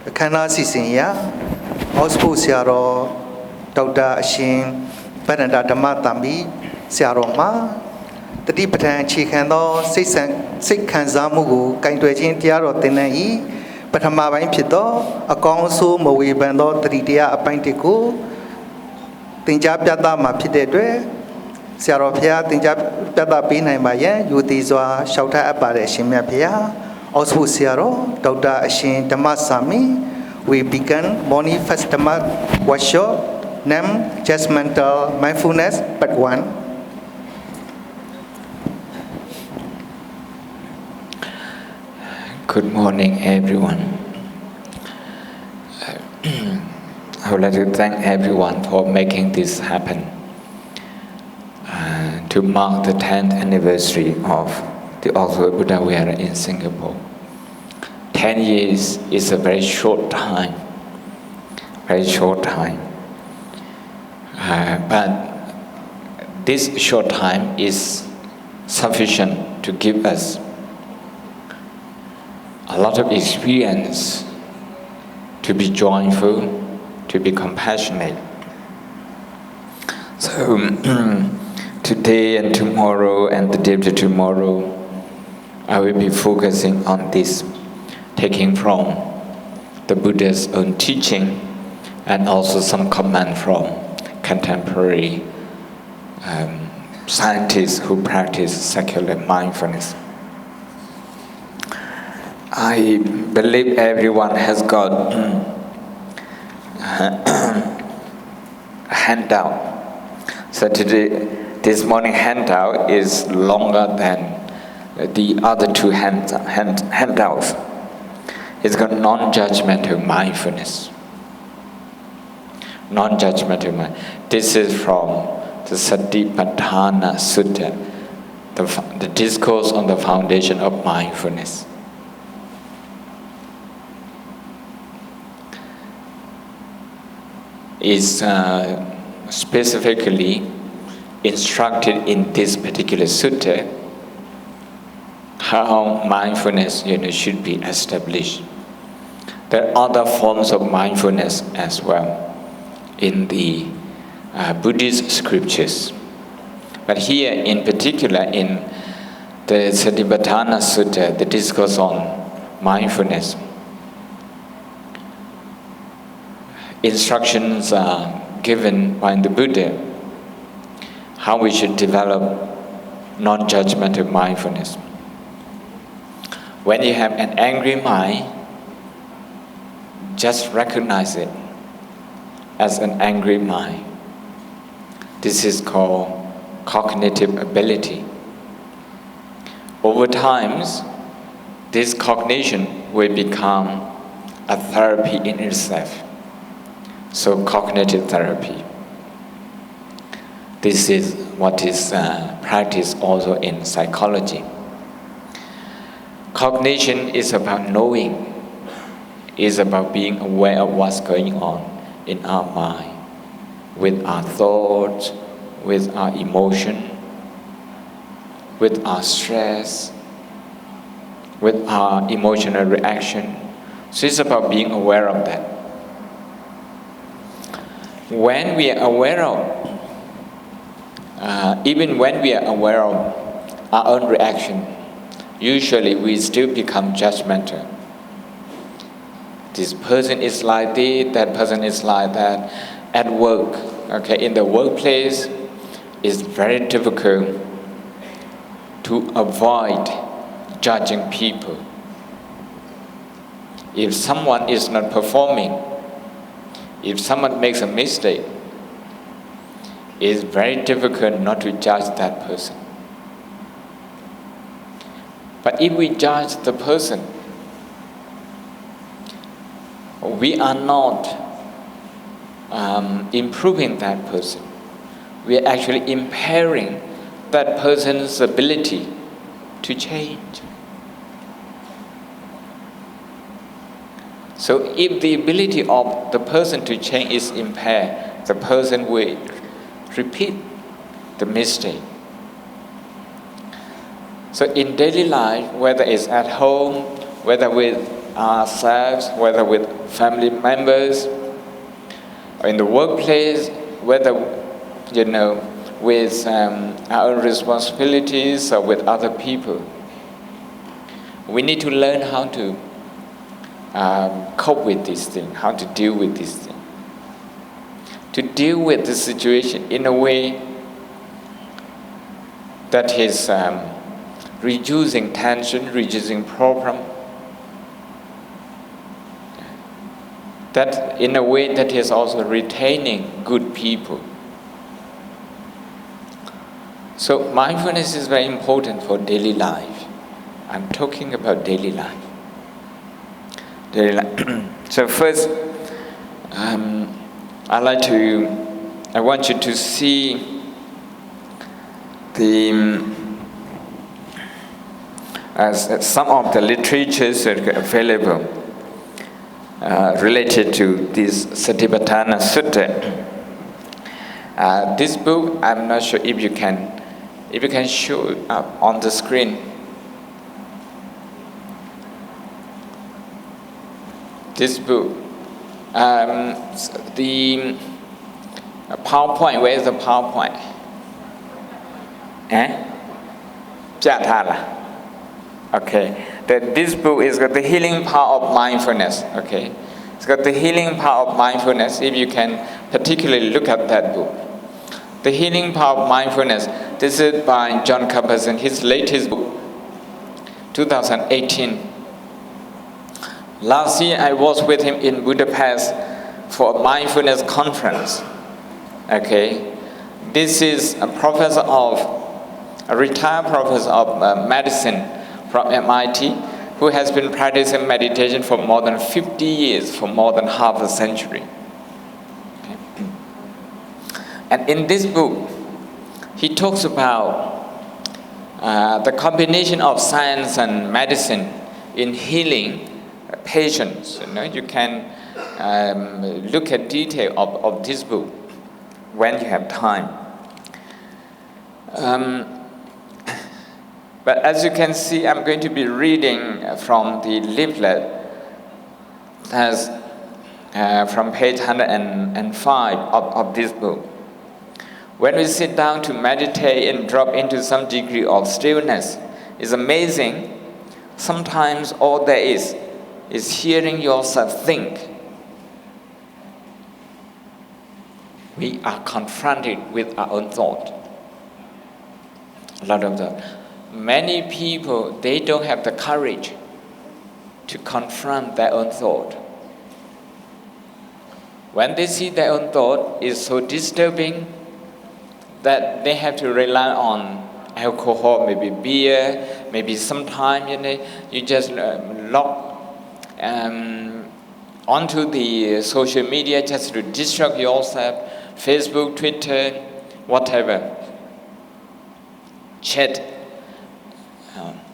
အခမ်းအနားစီစဉ်ရာ Oxford ဆရာတော်ဒေါက်တာအရှင်ဗန္ဒန္တာဓမ္မတာမီဆရာတော်မှာတတိပဋ္ဌာန်အခြေခံသောစိတ်ခံစားမှုကိုကင်တွယ်ခြင်းတရားတော်သင်တန်း၏ပထမပိုင်းဖြစ်သောအကောင်းအဆိုးမဝေဖန်သောတတိတရားအပိုင်းတစ်ကိုသင်ကြားပြသမှာဖြစ်တဲ့အတွက်ဆရာတော်ဖျားသင်ကြားပြသပေးနိုင်ပါရန်ယူသည်စွာလျှောက်ထားအပ်ပါတယ်ရှင်မြတ်ဖျား Oxford ဆရာတော်ဒေါက်တာအရှင်ဓမ္မစာမီ we began morning first Dhamma workshop named Judgmental Mindfulness Part 1. Good morning, everyone. I would like to thank everyone for making this happen to mark the 10th anniversary of the Oxford Buddha Vihara in Singapore. 10 years is a very short time, but this short time is sufficient to give us a lot of experience to be joyful, to be compassionate. So today and tomorrow and the day after tomorrow, I will be focusing on this, taking from the Buddha's own teaching and also some comment from contemporary scientists who practice secular mindfulness. I believe everyone has got a handout. So today, this morning handout is longer than the other two handouts. It's got non-judgmental mindfulness. Non-judgmental mind. This is from the Satipatthana Sutta, the discourse on the foundation of mindfulness. Is specifically instructed in this particular sutta how mindfulness should be established. There are other forms of mindfulness as well in the Buddhist scriptures. But here in particular in the Satipatthana Sutta, the discourse on mindfulness, instructions are given by the Buddha how we should develop non-judgmental mindfulness. When you have an angry mind, just recognize it as an angry mind. This is called cognitive ability. Over time, this cognition will become a therapy in itself. So cognitive therapy. This is what is practiced also in psychology. Cognition is about knowing, is about being aware of what's going on in our mind, with our thoughts, with our emotion, with our stress, with our emotional reaction. So it's about being aware of that. When we are aware of, even when we are aware of our own reaction, usually we still become judgmental. This person is like this, that person is like that. At work, in the workplace, it's very difficult to avoid judging people. If someone is not performing, if someone makes a mistake, it's very difficult not to judge that person. But if we judge the person, we are not improving that person. We are actually impairing that person's ability to change. So if the ability of the person to change is impaired, the person will repeat the mistake. So in daily life, whether it's at home, whether with ourselves, whether with family members, or in the workplace, whether, with our own responsibilities or with other people. We need to learn how to cope with this thing, how to deal with this thing. To deal with the situation in a way that is reducing tension, reducing problem, that in a way that is also retaining good people. So mindfulness is very important for daily life. I'm talking about daily life. So first, I want you to see some of the literatures that are available related to this Satipatthana Sutta. This book, I'm not sure if you can show it up on the screen. This book, the PowerPoint, where is the PowerPoint? Okay. This book is got the healing power of mindfulness. Okay. It's got the healing power of mindfulness. If you can particularly look at that book. The healing power of mindfulness. This is by John Kabat-Zinn, his latest book, 2018. Last year I was with him in Budapest for a mindfulness conference. Okay, this is a retired professor of medicine from MIT who has been practicing meditation for more than 50 years, for more than half a century. Okay. And in this book, he talks about the combination of science and medicine in healing patients. You can look at detail of this book when you have time. But as you can see, I'm going to be reading from the leaflet as from page 105 of this book. When we sit down to meditate and drop into some degree of stillness, it's amazing. Sometimes all there is hearing yourself think. We are confronted with our own thought. A lot of that. Many people, they don't have the courage to confront their own thought. When they see their own thought, it's so disturbing that they have to rely on alcohol, maybe beer, maybe sometime you just log onto the social media just to distract yourself, Facebook, Twitter, whatever, chat,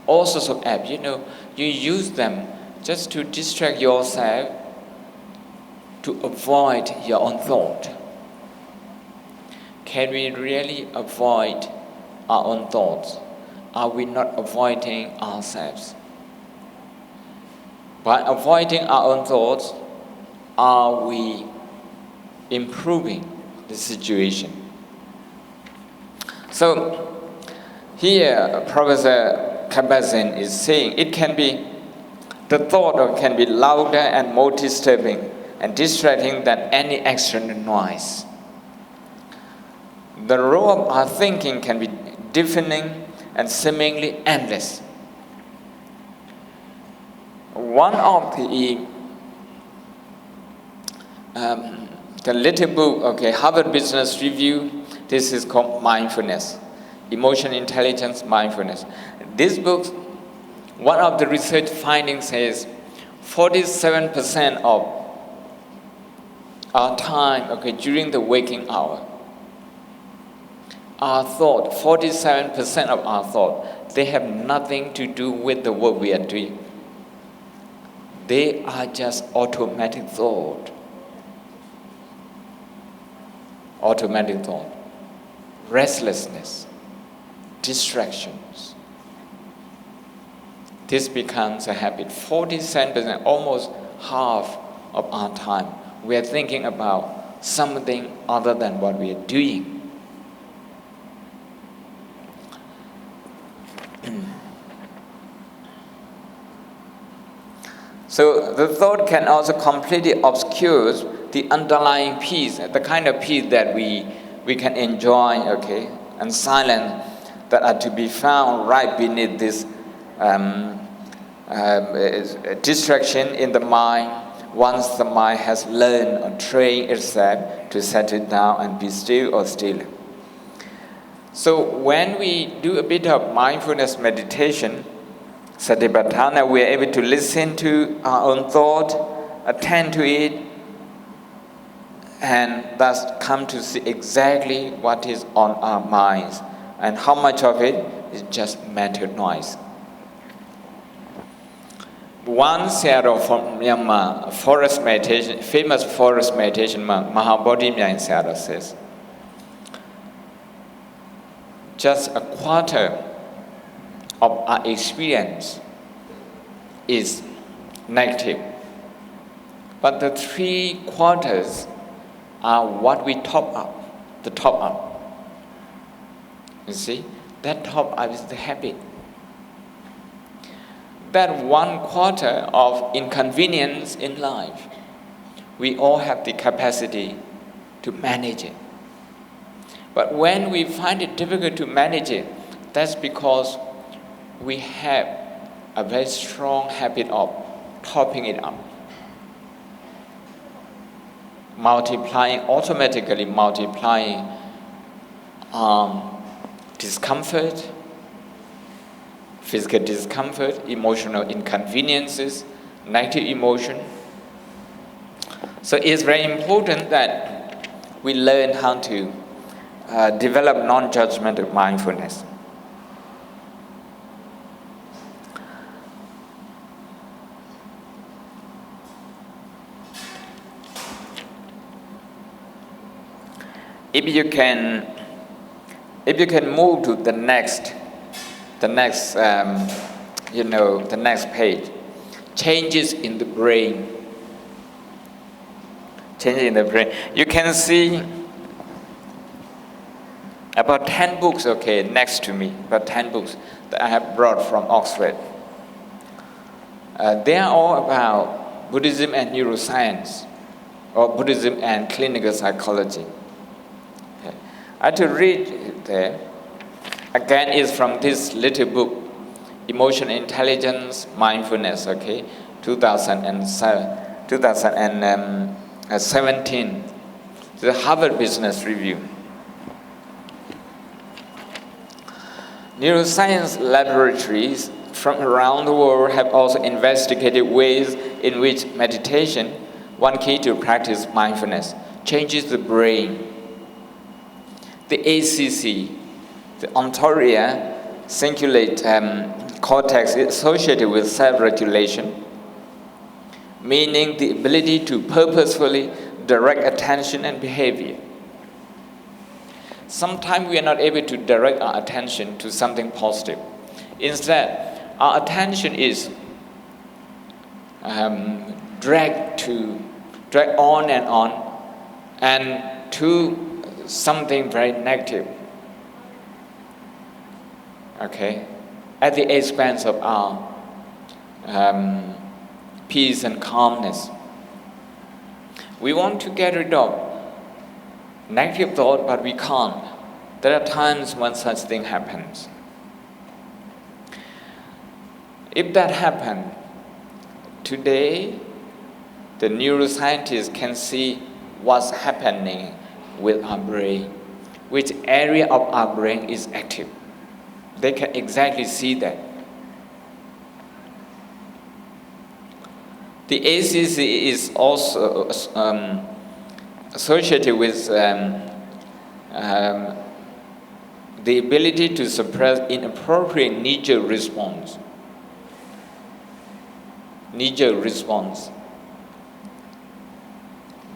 all sorts of apps. You use them just to distract yourself, to avoid your own thought. Can we really avoid our own thoughts? Are we not avoiding ourselves? By avoiding our own thoughts, are we improving the situation? So here Professor Kabat-Zinn is saying the thought can be louder and more disturbing and distracting than any external noise. The role of our thinking can be deafening and seemingly endless. One of the little book, Harvard Business Review, this is called Mindfulness, Emotion Intelligence Mindfulness. This book, one of the research findings says 47% of our time, during the waking hour, our thought, 47% of our thought, they have nothing to do with the work we are doing. They are just automatic thought. Automatic thought. Restlessness. Distractions. this becomes a habit. 47%, almost half of our time, we are thinking about something other than what we are doing. So the thought can also completely obscure the underlying peace, the kind of peace that we can enjoy, okay, and silence that are to be found right beneath this distraction in the mind, once the mind has learned or trained itself to settle down and be still or still. So when we do a bit of mindfulness meditation, Satipatthana, we are able to listen to our own thought, attend to it, and thus come to see exactly what is on our minds and how much of it is just mental noise. One Sayadaw from Myanmar, forest meditation, famous forest meditation monk, Mahabodhimaya Sayadaw says, just a quarter of our experience is negative, but the 3/4 are what we top up, the top up. You see, that top up is the habit. That 1/4 of inconvenience in life, we all have the capacity to manage it. But when we find it difficult to manage it, that's because we have a very strong habit of topping it up, automatically multiplying discomfort, physical discomfort, emotional inconveniences, negative emotion. So it's very important that we learn how to develop non-judgmental mindfulness. If you can move to the next page, changes in the brain. Changes in the brain. You can see about 10 books, okay, next to me, about 10 books that I have brought from Oxford. They are all about Buddhism and neuroscience, or Buddhism and clinical psychology. Okay. I had to read it there. Again, is from this little book, Emotional Intelligence, Mindfulness, okay, 2017, the Harvard Business Review. Neuroscience laboratories from around the world have also investigated ways in which meditation, one key to practice mindfulness, changes the brain. The ACC, the anterior cingulate cortex, is associated with self-regulation, meaning the ability to purposefully direct attention and behavior. Sometimes we are not able to direct our attention to something positive. Instead, our attention is dragged on and to something very negative. Okay, at the expense of our peace and calmness. We want to get rid of negative thought, but we can't. There are times when such thing happens. If that happened, today the neuroscientists can see what's happening with our brain, which area of our brain is active. They can exactly see that. The ACC is also associated with the ability to suppress inappropriate knee-jerk response. Knee-jerk response.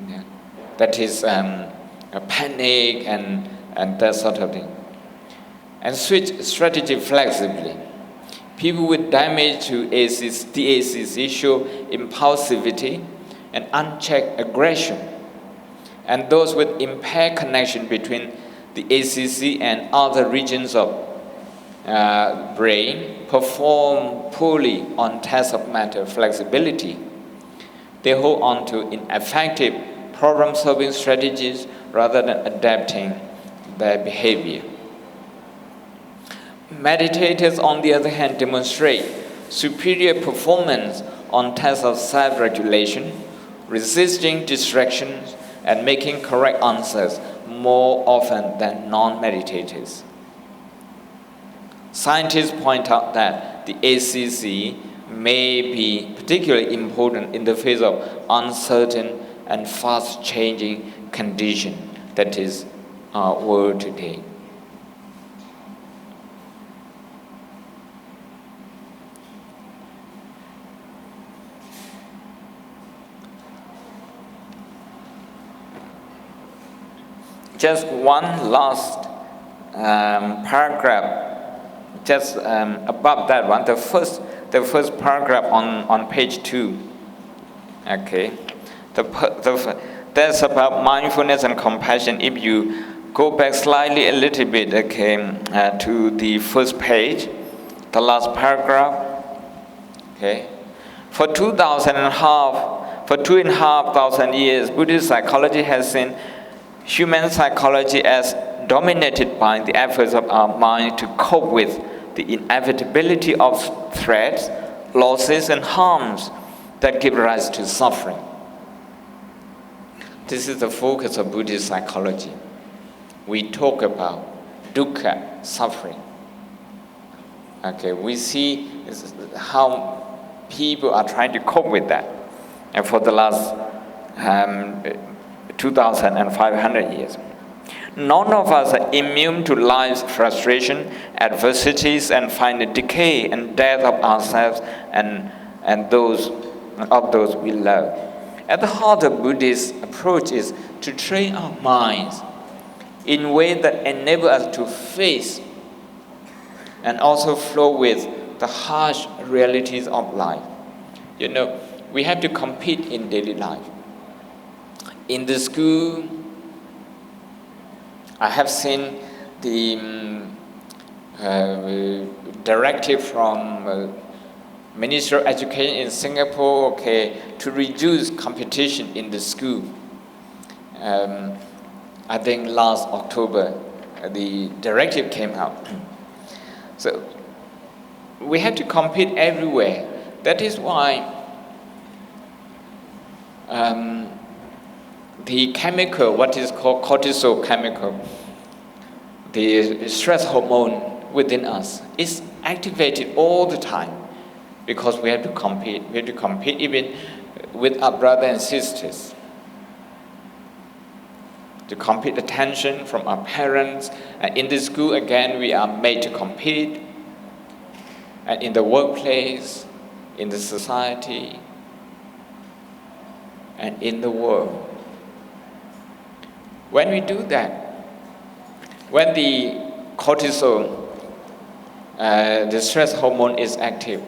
Yeah. That is a panic and that sort of thing. And switch strategy flexibly. People with damage to DACC show impulsivity and unchecked aggression. And those with impaired connection between the ACC and other regions of brain perform poorly on tests of mental flexibility. They hold on to ineffective problem-solving strategies rather than adapting their behavior. Meditators, on the other hand, demonstrate superior performance on tests of self-regulation, resisting distractions, and making correct answers more often than non-meditators. Scientists point out that the ACC may be particularly important in the face of uncertain and fast-changing condition that is our world today. Just one last paragraph, just above that one, the first paragraph on page 2. Okay, that's about mindfulness and compassion. If you go back slightly a little bit, okay, to the first page, the last paragraph. Okay, for 2,500 years, Buddhist psychology has seen human psychology as dominated by the efforts of our mind to cope with the inevitability of threats, losses, and harms that give rise to suffering. This is the focus of Buddhist psychology. We talk about dukkha, suffering. Okay, we see how people are trying to cope with that. And for the last 2,500 years. None of us are immune to life's frustration, adversities, and final decay and death of ourselves and those we love. At the heart of Buddhist approach is to train our minds in ways that enable us to face and also flow with the harsh realities of life. You know, we have to compete in daily life. In the school, I have seen the directive from Ministry of Education in Singapore, okay, to reduce competition in the school. I think last October, the directive came out. So we have to compete everywhere. That is why the chemical, what is called cortisol chemical, the stress hormone within us, is activated all the time because we have to compete. We have to compete even with our brothers and sisters. To compete attention from our parents. And in the school, again, we are made to compete. And in the workplace, in the society, and in the world. When we do that, when the cortisol, the stress hormone is active,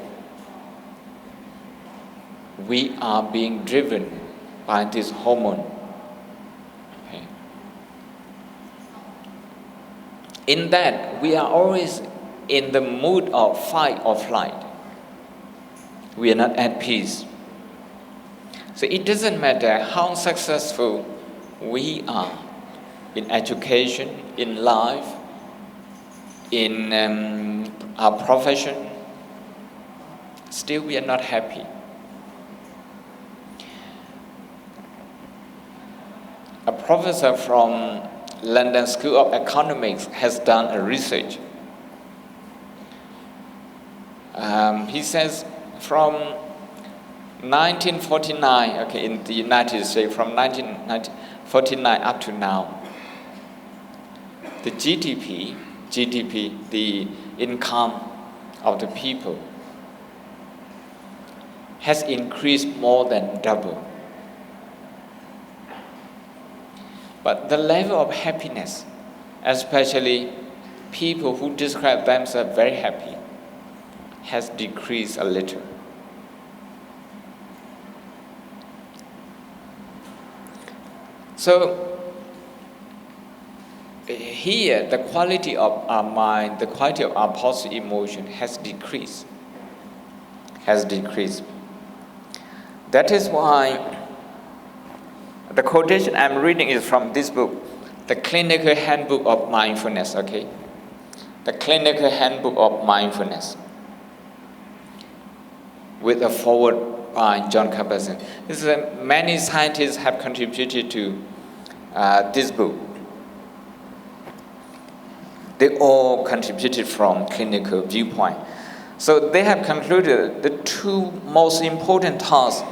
we are being driven by this hormone. Okay. In that, we are always in the mood of fight or flight. We are not at peace. So it doesn't matter how successful we are in education, in life, in our profession, still we are not happy. A professor from London School of Economics has done a research. He says from 1949, okay, in the United States, from 1949 up to now, the GDP, the income of the people, has increased more than double. But the level of happiness, especially people who describe themselves very happy, has decreased a little. So here, the quality of our mind, the quality of our positive emotion has decreased. That is why the quotation I'm reading is from this book, the Clinical Handbook of Mindfulness, okay? The Clinical Handbook of Mindfulness, with a foreword by John Kabat-Zinn. Many scientists have contributed to this book. They all contributed from clinical viewpoint. So they have concluded the two most important tasks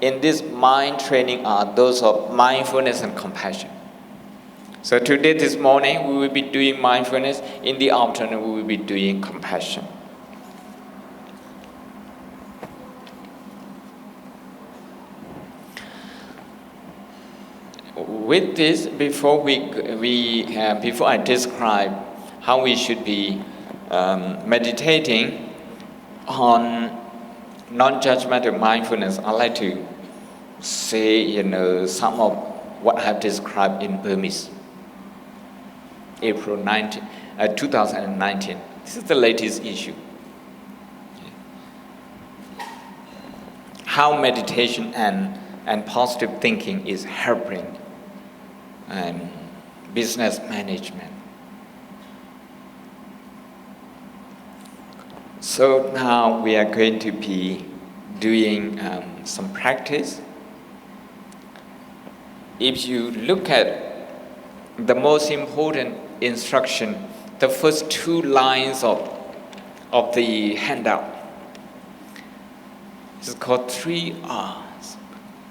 in this mind training are those of mindfulness and compassion. So today, this morning, we will be doing mindfulness. In the afternoon, we will be doing compassion. With this, before I describe how we should be meditating on non-judgmental mindfulness, I'd like to say, some of what I have described in Burmese. April 2019. This is the latest issue. How meditation and positive thinking is helping business management. So now we are going to be doing some practice. If you look at the most important instruction, the first two lines of the handout, it's called 3 R's.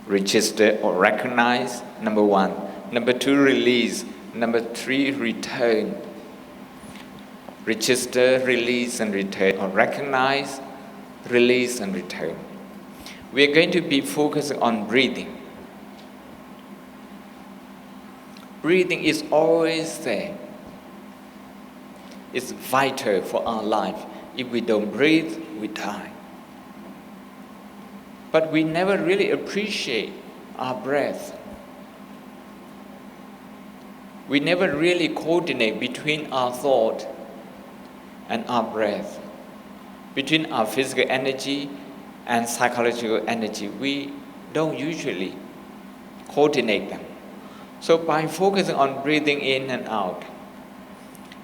Register or recognize, number 1. Number 2, release. Number 3, return. Register, release, and return, or recognize, release, and return. We are going to be focusing on breathing. Breathing is always there. It's vital for our life. If we don't breathe, we die. But we never really appreciate our breath. We never really coordinate between our thought and our breath, between our physical energy and psychological energy. We don't usually coordinate them. So by focusing on breathing in and out,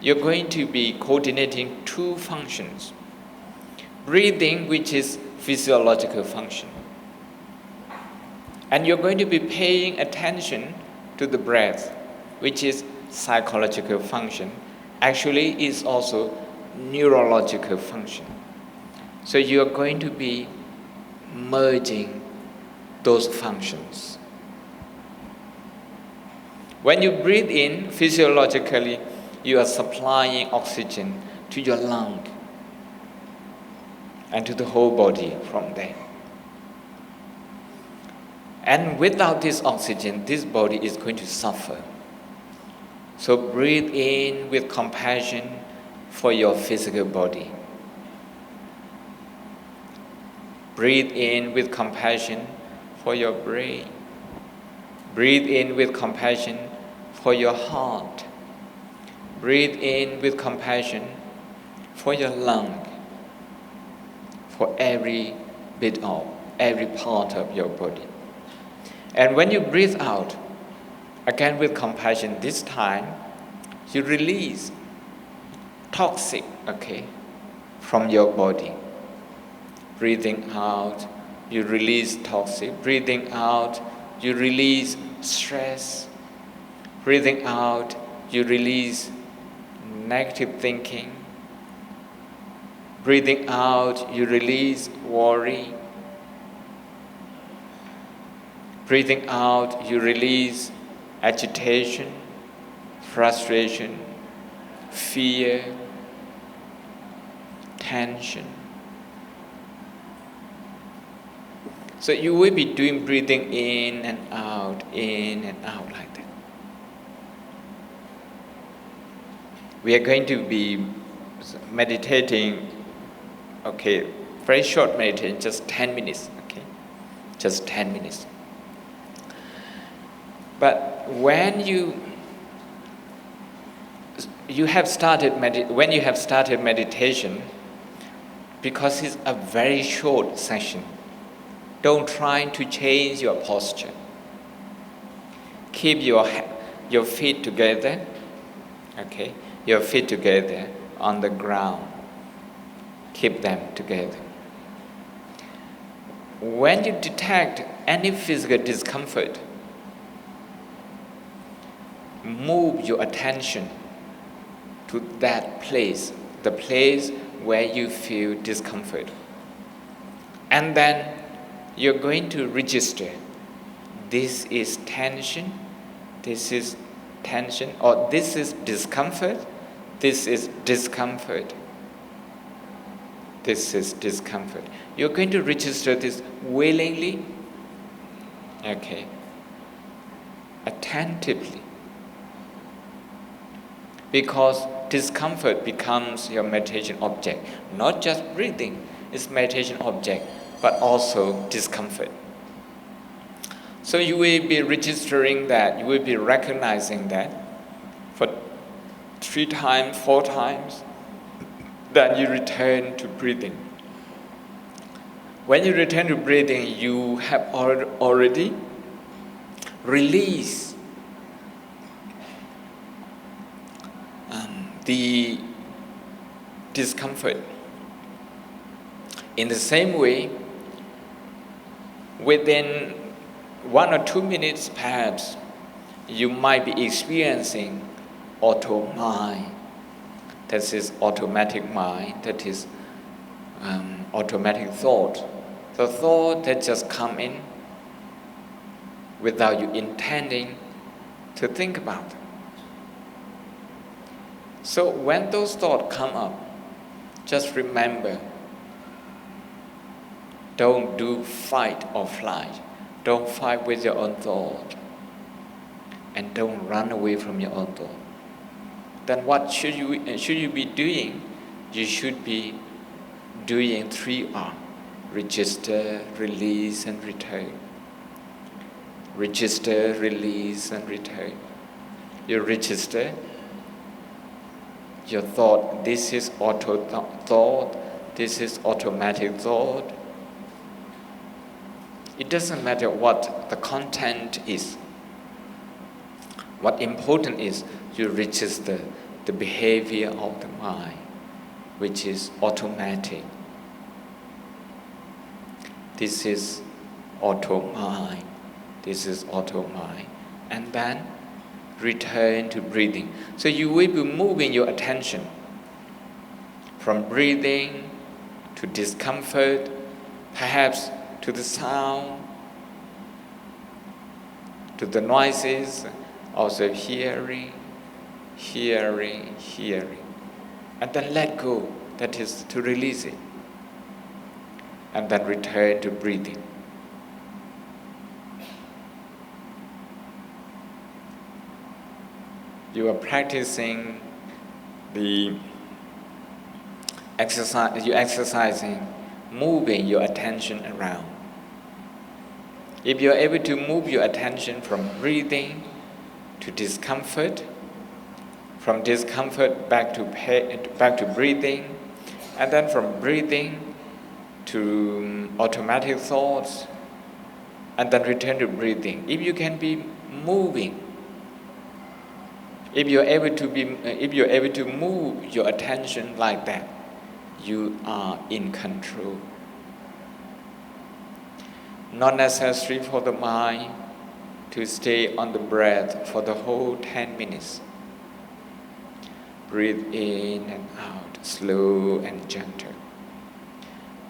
you're going to be coordinating two functions. Breathing, which is physiological function. And you're going to be paying attention to the breath, which is psychological function. Actually, it's also neurological function. So you're going to be merging those functions. When you breathe in, physiologically, you are supplying oxygen to your lung and to the whole body from there. And without this oxygen, this body is going to suffer. So breathe in with compassion for your physical body. Breathe in with compassion for your brain. Breathe in with compassion for your heart. Breathe in with compassion for your lung, for every part of your body. And when you breathe out, again with compassion, this time you release toxic, from your body. Breathing out, you release toxic. Breathing out, you release stress. Breathing out, you release negative thinking. Breathing out, you release worry. Breathing out, you release agitation, frustration, fear, tension. So you will be doing breathing in and out like that. We are going to be meditating Okay, very short meditation, just 10 minutes. Okay, just 10 minutes. But when you have started when you have started meditation, because it's a very short session, don't try to change your posture. Keep your feet together, okay? Your feet together on the ground. Keep them together. When you detect any physical discomfort, move your attention to that place, the place where you feel discomfort. And then you're going to register, this is tension, this is tension, or this is discomfort, this is discomfort, this is discomfort. You're going to register this willingly, okay, attentively. Because discomfort becomes your meditation object. Not just breathing is meditation object, but also discomfort. So you will be registering that, you will be recognizing that for 3 times, 4 times, then you return to breathing. When you return to breathing, you have already released the discomfort. In the same way, within 1 or 2 minutes perhaps, you might be experiencing auto mind. That is automatic mind, that is automatic thought. The thought that just come in without you intending to think about. So when those thoughts come up, just remember, don't do fight or flight. Don't fight with your own thought. And don't run away from your own thought. Then what should you be doing? You should be doing 3R. Register, release, and return. Register, release, and return. You register your thought, this is auto thought, this is automatic thought. It doesn't matter what the content is. What important is you register the behavior of the mind, which is automatic. This is auto mind. This is auto mind. And then return to breathing. So you will be moving your attention from breathing to discomfort, perhaps to the sound, to the noises, also hearing, and then let go, that is to release it, and then return to breathing. You are practicing the exercise, you're exercising, moving your attention around. If you're able to move your attention from breathing to discomfort, from discomfort back to breathing, and then from breathing to automatic thoughts, and then return to breathing. If you can be moving, if you're able to move your attention like that, you are in control. Not necessary for the mind to stay on the breath for the whole 10 minutes. Breathe in and out, slow and gentle.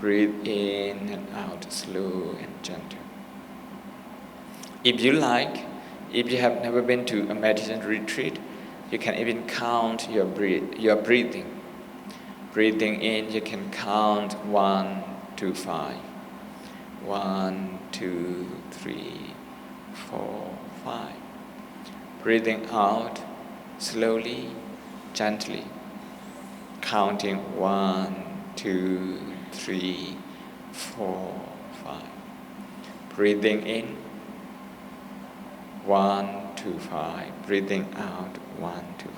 Breathe in and out, slow and gentle. If you like, if you have never been to a meditation retreat, you can even count your breathing. Breathing in, you can count 1 to 5. 1, 2, 3, 4, 5. Breathing out slowly, gently, counting 1, 2, 3, 4, 5. Breathing in, 1 to 5. Breathing out, 1 to 5.